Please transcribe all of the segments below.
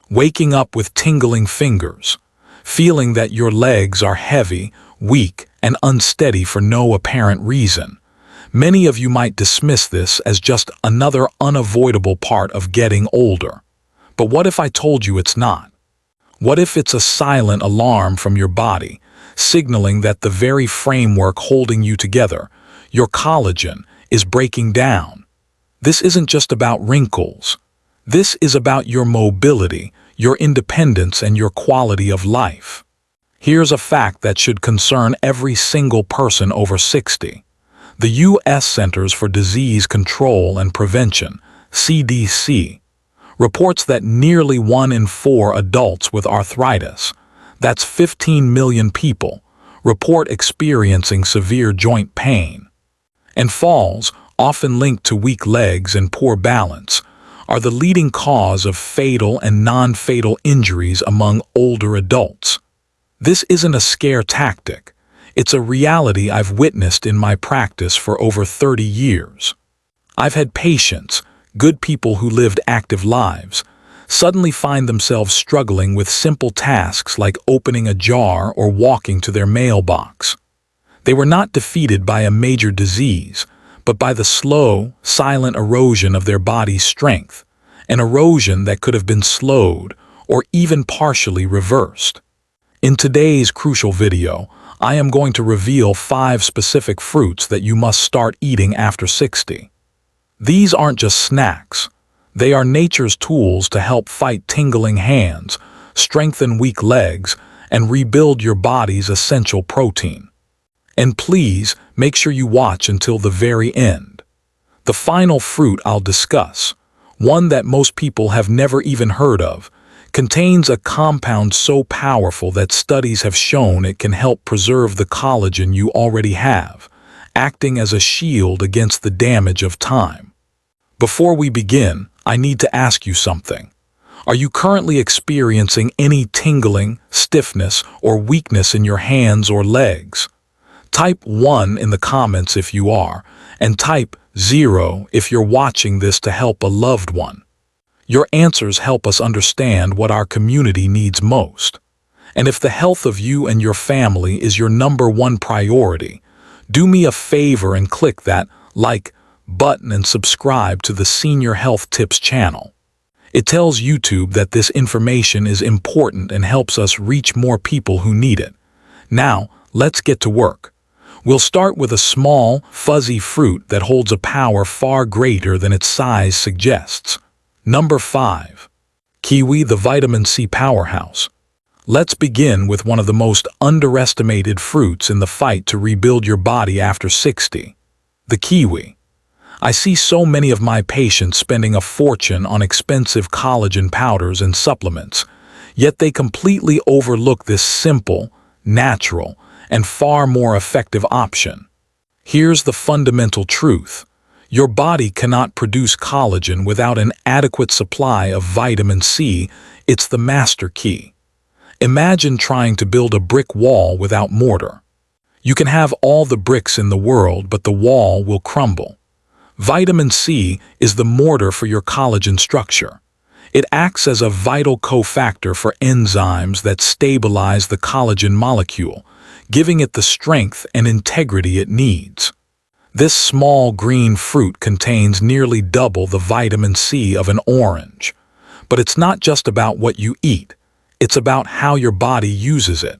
waking up with tingling fingers, feeling that your legs are heavy, weak, and unsteady for no apparent reason. Many of you might dismiss this as just another unavoidable part of getting older. But what if I told you it's not? What if it's a silent alarm from your body, signaling that the very framework holding you together, your collagen, is breaking down? This isn't just about wrinkles. This is about your mobility, your independence, and your quality of life. Here's a fact that should concern every single person over 60. The U.S. Centers for Disease Control and Prevention, CDC, reports that nearly 1 in 4 adults with arthritis, that's 15 million people, report experiencing severe joint pain. And falls, often linked to weak legs and poor balance, are the leading cause of fatal and non-fatal injuries among older adults. This isn't a scare tactic. It's a reality I've witnessed in my practice for over 30 years. I've had patients, good people who lived active lives, suddenly find themselves struggling with simple tasks like opening a jar or walking to their mailbox. They were not defeated by a major disease, but by the slow, silent erosion of their body's strength, an erosion that could have been slowed or even partially reversed. In today's crucial video, I am going to reveal 5 specific fruits that you must start eating after 60. These aren't just snacks. They are nature's tools to help fight tingling hands, strengthen weak legs, and rebuild your body's essential protein. And please, make sure you watch until the very end. The final fruit I'll discuss, one that most people have never even heard of, contains a compound so powerful that studies have shown it can help preserve the collagen you already have, acting as a shield against the damage of time. Before we begin, I need to ask you something. Are you currently experiencing any tingling, stiffness, or weakness in your hands or legs? Type 1 in the comments if you are, and type 0 if you're watching this to help a loved one. Your answers help us understand what our community needs most. And if the health of you and your family is your #1 priority, do me a favor and click that like button and subscribe to the Senior Health Tips channel. It tells YouTube that this information is important and helps us reach more people who need it. Now, let's get to work. We'll start with a small, fuzzy fruit that holds a power far greater than its size suggests. Number 5. Kiwi, the Vitamin C Powerhouse. Let's begin with one of the most underestimated fruits in the fight to rebuild your body after 60. The kiwi. I see so many of my patients spending a fortune on expensive collagen powders and supplements, yet they completely overlook this simple, natural, and far more effective option. Here's the fundamental truth. Your body cannot produce collagen without an adequate supply of vitamin C. It's the master key. Imagine trying to build a brick wall without mortar. You can have all the bricks in the world, but the wall will crumble. Vitamin C is the mortar for your collagen structure. It acts as a vital cofactor for enzymes that stabilize the collagen molecule, giving it the strength and integrity it needs. This small green fruit contains nearly double the vitamin C of an orange. But it's not just about what you eat. It's about how your body uses it.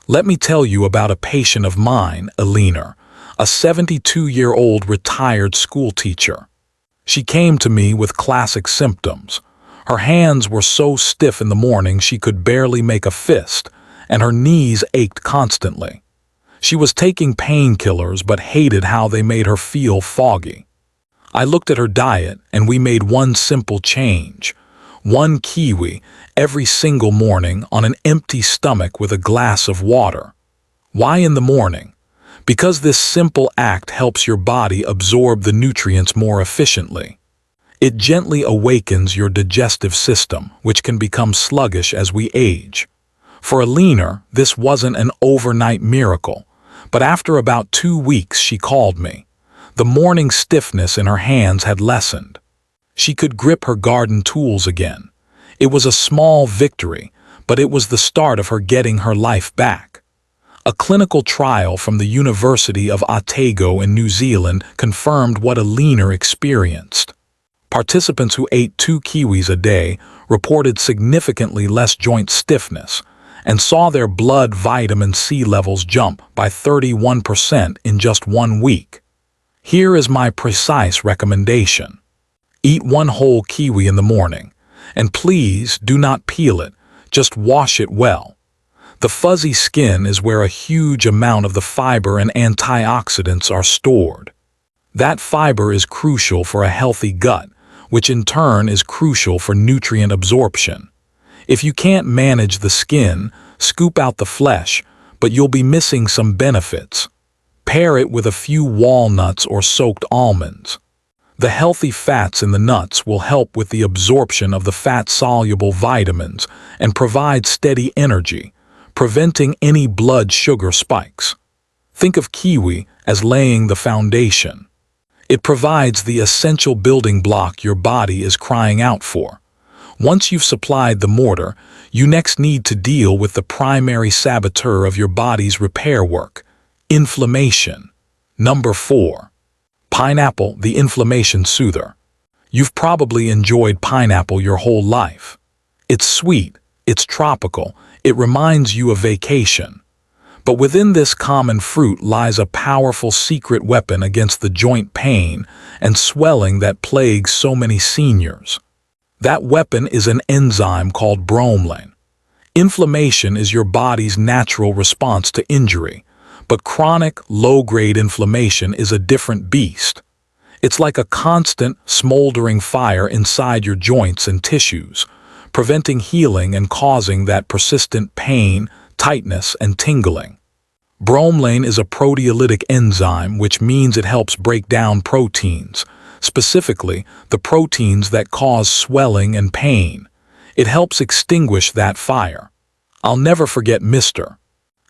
Let me tell you about a patient of mine, Alina, a 72-year-old retired school teacher. She came to me with classic symptoms. Her hands were so stiff in the morning she could barely make a fist, and her knees ached constantly. She was taking painkillers but hated how they made her feel foggy. I looked at her diet and we made one simple change. 1 kiwi every single morning on an empty stomach with a glass of water. Why in the morning? Because this simple act helps your body absorb the nutrients more efficiently. It gently awakens your digestive system, which can become sluggish as we age. For Alina, this wasn't an overnight miracle. But after about 2 weeks, she called me. The morning stiffness in her hands had lessened. She could grip her garden tools again. It was a small victory, but it was the start of her getting her life back. A clinical trial from the University of Otago in New Zealand confirmed what Alina experienced. Participants who ate 2 kiwis a day reported significantly less joint stiffness and saw their blood vitamin C levels jump by 31% in just 1 week. Here is my precise recommendation. Eat 1 whole kiwi in the morning, and please do not peel it, just wash it well. The fuzzy skin is where a huge amount of the fiber and antioxidants are stored. That fiber is crucial for a healthy gut, which in turn is crucial for nutrient absorption. If you can't manage the skin, scoop out the flesh, but you'll be missing some benefits. Pair it with a few walnuts or soaked almonds. The healthy fats in the nuts will help with the absorption of the fat-soluble vitamins and provide steady energy, preventing any blood sugar spikes. Think of kiwi as laying the foundation. It provides the essential building block your body is crying out for. Once you've supplied the mortar, you next need to deal with the primary saboteur of your body's repair work, inflammation. Number 4. Pineapple, the Inflammation Soother. You've probably enjoyed pineapple your whole life. It's sweet, it's tropical, it reminds you of vacation. But within this common fruit lies a powerful secret weapon against the joint pain and swelling that plagues so many seniors. That weapon is an enzyme called bromelain. Inflammation is your body's natural response to injury, but chronic, low-grade inflammation is a different beast. It's like a constant, smoldering fire inside your joints and tissues, preventing healing and causing that persistent pain, tightness, and tingling. Bromelain is a proteolytic enzyme, which means it helps break down proteins, specifically the proteins that cause swelling and pain. It helps extinguish that fire. I'll never forget Mr.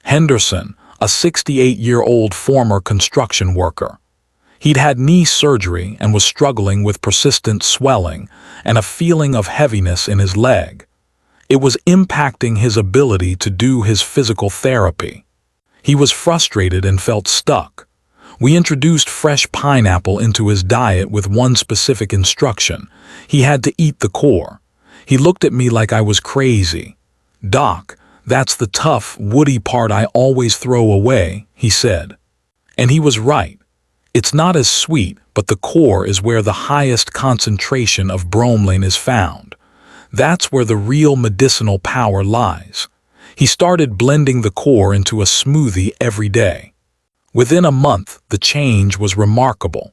Henderson, a 68-year-old former construction worker. He'd had knee surgery and was struggling with persistent swelling and a feeling of heaviness in his leg. It was impacting his ability to do his physical therapy. He was frustrated and felt stuck. We introduced fresh pineapple into his diet with one specific instruction. He had to eat the core. He looked at me like I was crazy. "Doc, that's the tough, woody part I always throw away," he said. And he was right. It's not as sweet, but the core is where the highest concentration of bromelain is found. That's where the real medicinal power lies. He started blending the core into a smoothie every day. Within a month, the change was remarkable.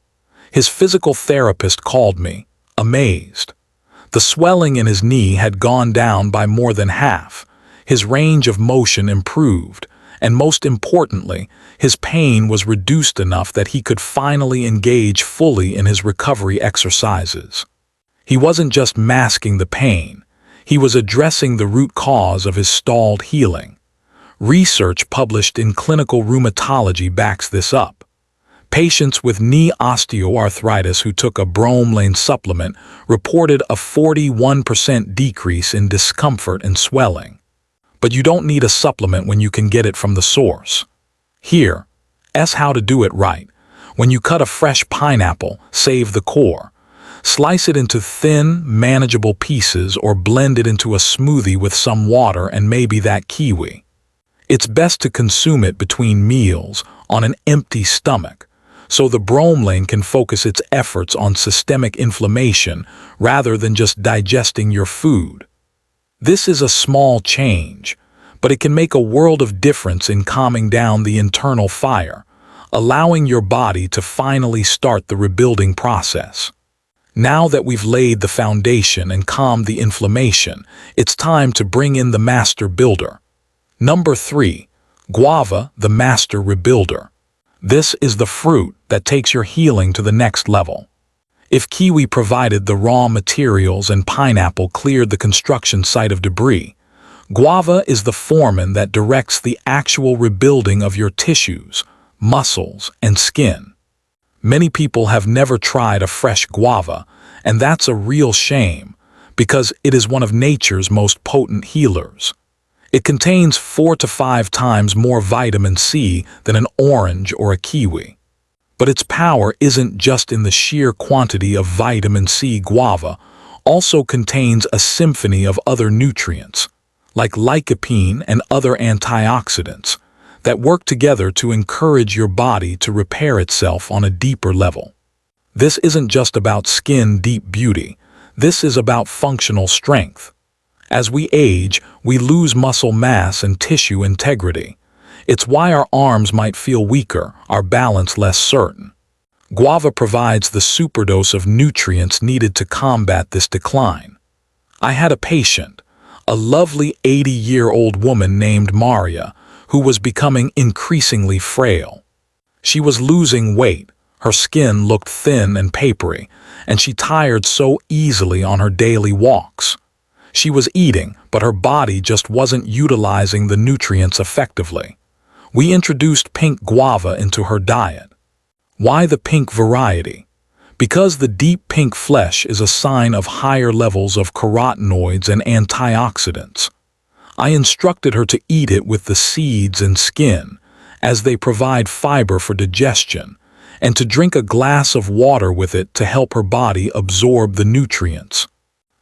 His physical therapist called me, amazed. The swelling in his knee had gone down by more than half. His range of motion improved, and most importantly, his pain was reduced enough that he could finally engage fully in his recovery exercises. He wasn't just masking the pain, he was addressing the root cause of his stalled healing. Research published in Clinical Rheumatology backs this up. Patients with knee osteoarthritis who took a bromelain supplement reported a 41% decrease in discomfort and swelling. But you don't need a supplement when you can get it from the source. Here's how to do it right. When you cut a fresh pineapple, save the core. Slice it into thin, manageable pieces or blend it into a smoothie with some water and maybe that kiwi. It's best to consume it between meals on an empty stomach, so the bromelain can focus its efforts on systemic inflammation rather than just digesting your food. This is a small change, but it can make a world of difference in calming down the internal fire, allowing your body to finally start the rebuilding process. Now that we've laid the foundation and calmed the inflammation, it's time to bring in the master builder. Number 3. Guava, the master rebuilder. This is the fruit that takes your healing to the next level. If kiwi provided the raw materials and pineapple cleared the construction site of debris, guava is the foreman that directs the actual rebuilding of your tissues, muscles, and skin. Many people have never tried a fresh guava, and that's a real shame, because it is one of nature's most potent healers. It contains 4 to 5 times more vitamin C than an orange or a kiwi. But its power isn't just in the sheer quantity of vitamin C. Guava also contains a symphony of other nutrients, like lycopene and other antioxidants, that work together to encourage your body to repair itself on a deeper level. This isn't just about skin-deep beauty. This is about functional strength. As we age, we lose muscle mass and tissue integrity. It's why our arms might feel weaker, our balance less certain. Guava provides the superdose of nutrients needed to combat this decline. I had a patient, a lovely 80-year-old woman named Maria, who was becoming increasingly frail. She was losing weight, her skin looked thin and papery, and she tired so easily on her daily walks. She was eating, but her body just wasn't utilizing the nutrients effectively. We introduced pink guava into her diet. Why the pink variety? Because the deep pink flesh is a sign of higher levels of carotenoids and antioxidants. I instructed her to eat it with the seeds and skin, as they provide fiber for digestion, and to drink a glass of water with it to help her body absorb the nutrients.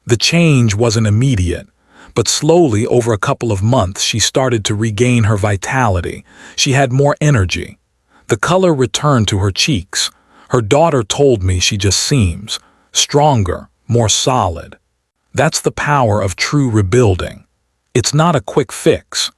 The change wasn't immediate, but slowly over a couple of months she started to regain her vitality. She had more energy. The color returned to her cheeks. Her daughter told me she just seems stronger, more solid. That's the power of true rebuilding. It's not a quick fix.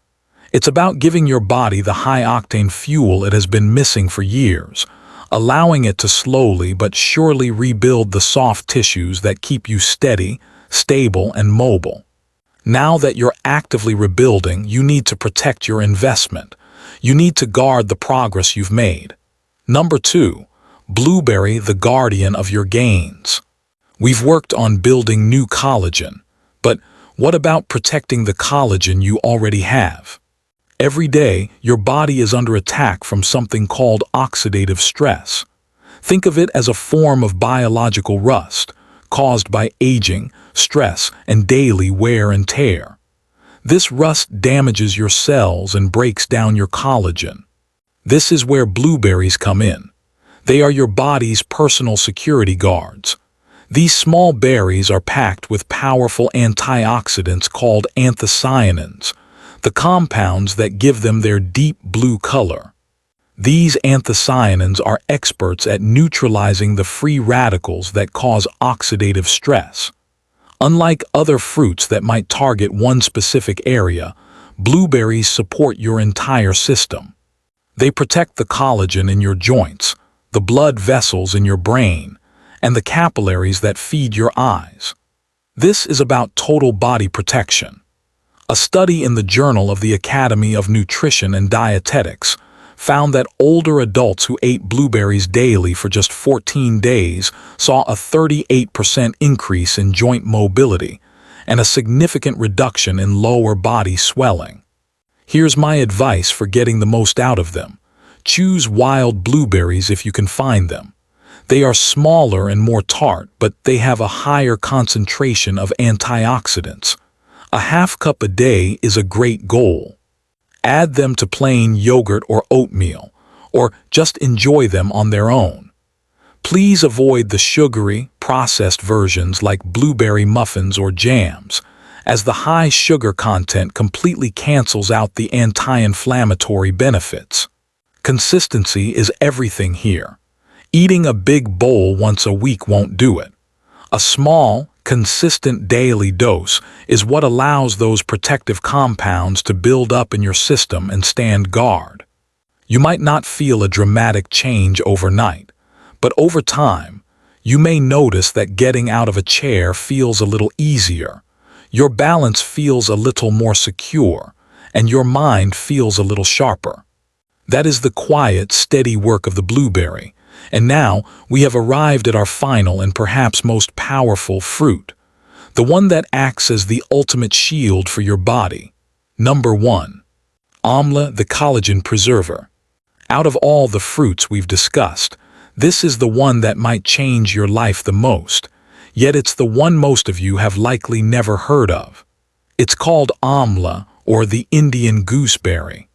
It's about giving your body the high-octane fuel it has been missing for years, allowing it to slowly but surely rebuild the soft tissues that keep you steady, stable, and mobile. Now that you're actively rebuilding, you need to protect your investment. You need to guard the progress you've made. Number 2, blueberry, the guardian of your gains. We've worked on building new collagen, but what about protecting the collagen you already have? Every day, your body is under attack from something called oxidative stress. Think of it as a form of biological rust caused by aging, stress, and daily wear and tear. This rust damages your cells and breaks down your collagen. This is where blueberries come in. They are your body's personal security guards. These small berries are packed with powerful antioxidants called anthocyanins, the compounds that give them their deep blue color. These anthocyanins are experts at neutralizing the free radicals that cause oxidative stress. Unlike other fruits that might target one specific area, blueberries support your entire system. They protect the collagen in your joints, the blood vessels in your brain, and the capillaries that feed your eyes. This is about total body protection. A study in the Journal of the Academy of Nutrition and Dietetics found that older adults who ate blueberries daily for just 14 days saw a 38% increase in joint mobility and a significant reduction in lower body swelling. Here's my advice for getting the most out of them. Choose wild blueberries if you can find them. They are smaller and more tart, but they have a higher concentration of antioxidants. A half cup a day is a great goal. Add them to plain yogurt or oatmeal, or just enjoy them on their own. Please avoid the sugary, processed versions like blueberry muffins or jams, as the high sugar content completely cancels out the anti-inflammatory benefits. Consistency is everything here. Eating a big bowl once a week won't do it. A small, consistent daily dose is what allows those protective compounds to build up in your system and stand guard. You might not feel a dramatic change overnight, but over time, you may notice that getting out of a chair feels a little easier, your balance feels a little more secure, and your mind feels a little sharper. That is the quiet, steady work of the blueberry. And now we have arrived at our final and perhaps most powerful fruit, the one that acts as the ultimate shield for your body. Number 1. Amla, the Collagen Preserver. Out of all the fruits we've discussed, this is the one that might change your life the most. yet it's the one most of you have likely never heard of. It's called Amla, or the Indian gooseberry.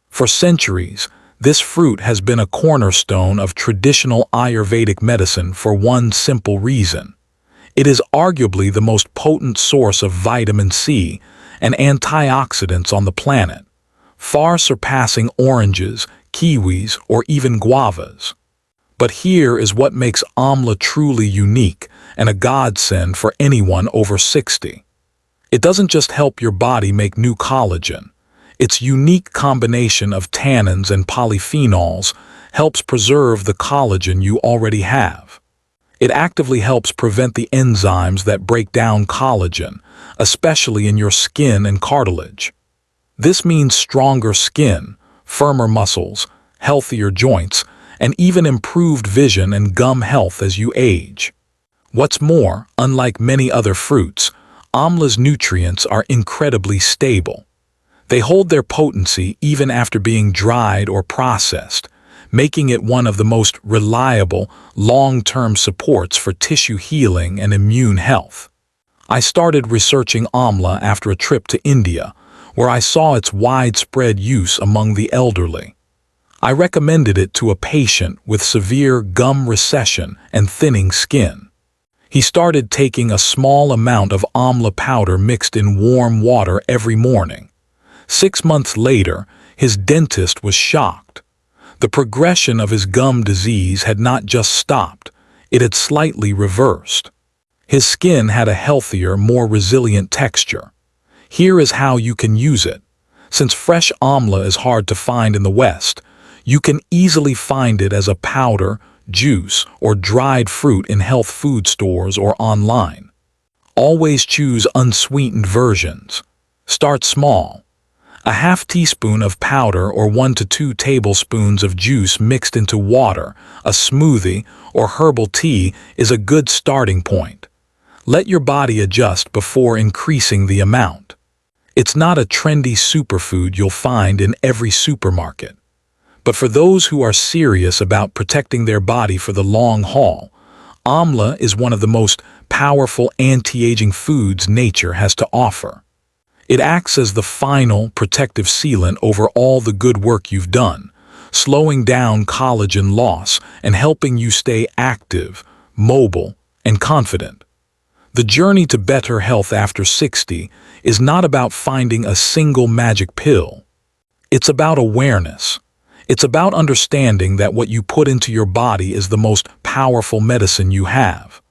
For centuries, this fruit has been a cornerstone of traditional Ayurvedic medicine for one simple reason. It is arguably the most potent source of vitamin C and antioxidants on the planet, far surpassing oranges, kiwis, or even guavas. But here is what makes Amla truly unique and a godsend for anyone over 60. It doesn't just help your body make new collagen. Its unique combination of tannins and polyphenols helps preserve the collagen you already have. It actively helps prevent the enzymes that break down collagen, especially in your skin and cartilage. This means stronger skin, firmer muscles, healthier joints, and even improved vision and gum health as you age. What's more, unlike many other fruits, Amla's nutrients are incredibly stable. They hold their potency even after being dried or processed, making it one of the most reliable, long-term supports for tissue healing and immune health. I started researching Amla after a trip to India, where I saw its widespread use among the elderly. I recommended it to a patient with severe gum recession and thinning skin. He started taking a small amount of Amla powder mixed in warm water every morning. 6 months later, his dentist was shocked. The progression of his gum disease had not just stopped, it had slightly reversed. His skin had a healthier, more resilient texture. Here is how you can use it. Since fresh Amla is hard to find in the West, you can easily find it as a powder, juice, or dried fruit in health food stores or online. Always choose unsweetened versions. Start small. A half teaspoon of powder or 1 to 2 tablespoons of juice mixed into water, a smoothie, or herbal tea is a good starting point. Let your body adjust before increasing the amount. It's not a trendy superfood you'll find in every supermarket. But for those who are serious about protecting their body for the long haul, Amla is one of the most powerful anti-aging foods nature has to offer. It acts as the final protective sealant over all the good work you've done, slowing down collagen loss and helping you stay active, mobile, and confident. The journey to better health after 60 is not about finding a single magic pill. It's about awareness. It's about understanding that what you put into your body is the most powerful medicine you have.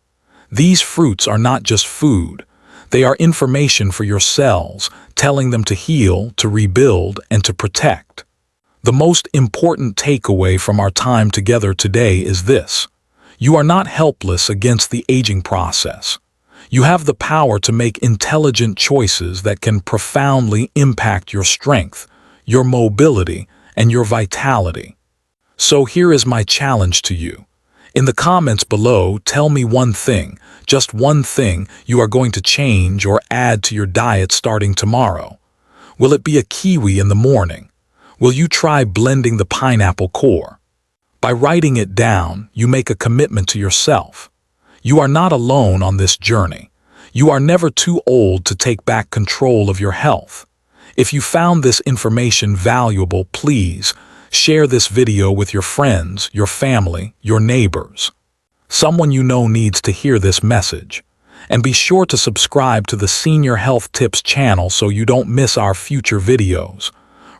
These fruits are not just food. They are information for your cells, telling them to heal, to rebuild, and to protect. The most important takeaway from our time together today is this: you are not helpless against the aging process. You have the power to make intelligent choices that can profoundly impact your strength, your mobility, and your vitality. So here is my challenge to you. In the comments below, tell me one thing, just one thing you are going to change or add to your diet starting tomorrow. Will it be a kiwi in the morning? Will you try blending the pineapple core? By writing it down, you make a commitment to yourself. You are not alone on this journey. You are never too old to take back control of your health. If you found this information valuable, please share this video with your friends, your family, your neighbors. Someone you know needs to hear this message. And be sure to subscribe to the Senior Health Tips channel so you don't miss our future videos.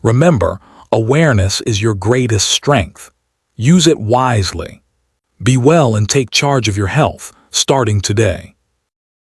Remember, awareness is your greatest strength. Use it wisely. Be well and take charge of your health, starting today.